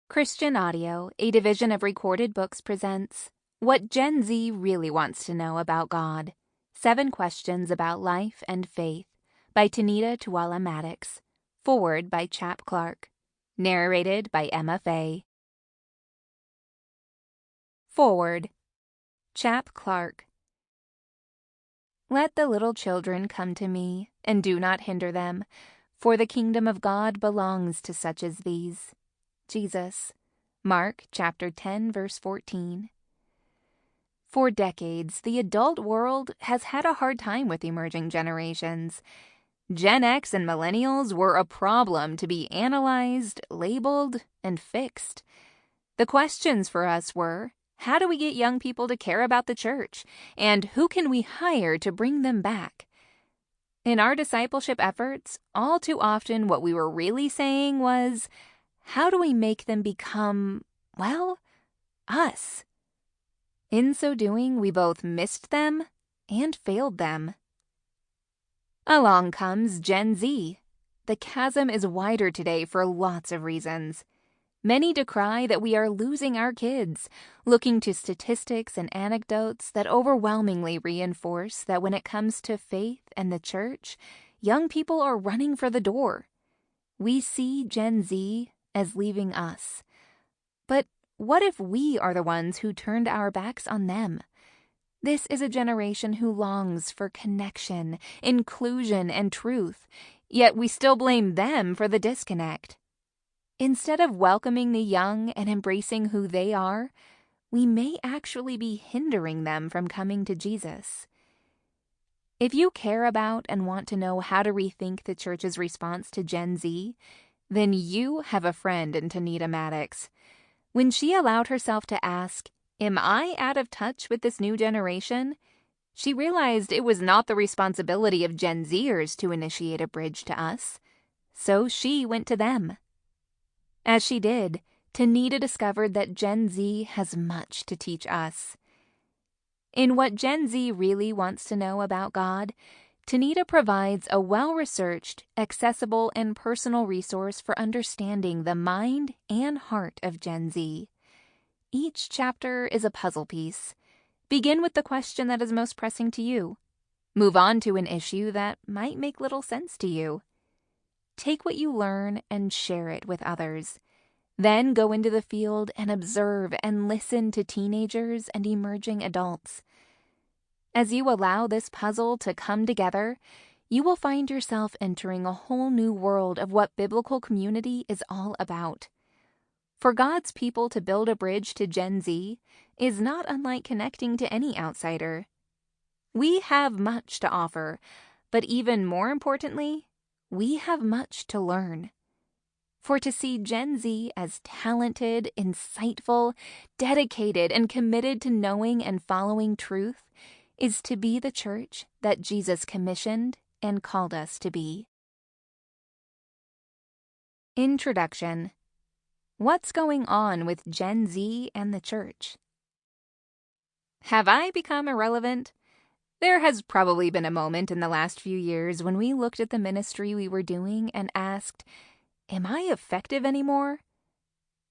Christian Audio, a division of Recorded Books, presents What Gen Z Really Wants to Know About God. 7 Questions About Life and Faith by Tanita Tualla Maddox. Foreword by Chap Clark. Narrated by Emma Faye. Foreword. Chap Clark. Let the little children come to me, and do not hinder them, for the kingdom of God belongs to such as these. Jesus. Mark chapter 10, verse 14. For decades, the adult world has had a hard time with emerging generations. Gen X and millennials were a problem to be analyzed, labeled, and fixed. The questions for us were, how do we get young people to care about the church? And who can we hire to bring them back? In our discipleship efforts, all too often what we were really saying was, how do we make them become, well, us? In so doing, we both missed them and failed them. Along comes Gen Z. The chasm is wider today for lots of reasons. Many decry that we are losing our kids, looking to statistics and anecdotes that overwhelmingly reinforce that when it comes to faith and the church, young people are running for the door. We see Gen Z as leaving us. But what if we are the ones who turned our backs on them? This is a generation who longs for connection, inclusion, and truth, yet we still blame them for the disconnect. Instead of welcoming the young and embracing who they are, we may actually be hindering them from coming to Jesus. If you care about and want to know how to rethink the church's response to Gen Z, then you have a friend in Tanita Maddox. When she allowed herself to ask, am I out of touch with this new generation? She realized it was not the responsibility of Gen Zers to initiate a bridge to us. So she went to them. As she did, Tanita discovered that Gen Z has much to teach us. In What Gen Z Really Wants to Know About God, Tanita provides a well-researched, accessible, and personal resource for understanding the mind and heart of Gen Z. Each chapter is a puzzle piece. Begin with the question that is most pressing to you. Move on to an issue that might make little sense to you. Take what you learn and share it with others. Then go into the field and observe and listen to teenagers and emerging adults. As you allow this puzzle to come together, you will find yourself entering a whole new world of what biblical community is all about. For God's people to build a bridge to Gen Z is not unlike connecting to any outsider. We have much to offer, but even more importantly, we have much to learn. For to see Gen Z as talented, insightful, dedicated, and committed to knowing and following truth is to be the church that Jesus commissioned and called us to be. Introduction. What's going on with Gen Z and the church? Have I become irrelevant? There has probably been a moment in the last few years when we looked at the ministry we were doing and asked, am I effective anymore?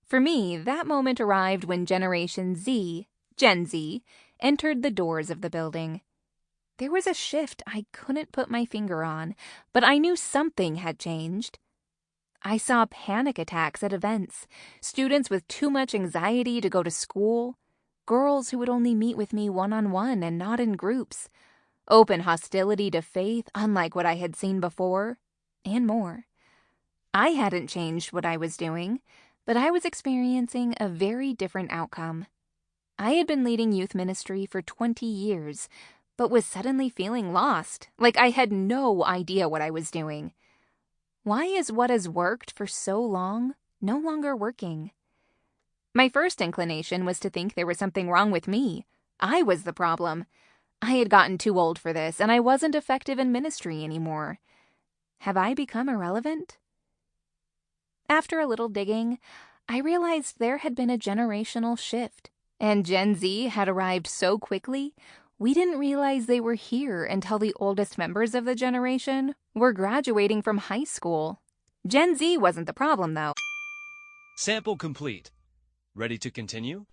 For me, that moment arrived when Generation Z, Gen Z, entered the doors of the building. There was a shift I couldn't put my finger on, but I knew something had changed. I saw panic attacks at events, students with too much anxiety to go to school, girls who would only meet with me one-on-one and not in groups, open hostility to faith unlike what I had seen before, and more. I hadn't changed what I was doing, but I was experiencing a very different outcome. I had been leading youth ministry for 20 years, but was suddenly feeling lost, like I had no idea what I was doing. Why is what has worked for so long no longer working? My first inclination was to think there was something wrong with me. I was the problem. I had gotten too old for this, and I wasn't effective in ministry anymore. Have I become irrelevant? After a little digging, I realized there had been a generational shift, and Gen Z had arrived so quickly, we didn't realize they were here until the oldest members of the generation were graduating from high school. Gen Z wasn't the problem, though. Sample complete. Ready to continue?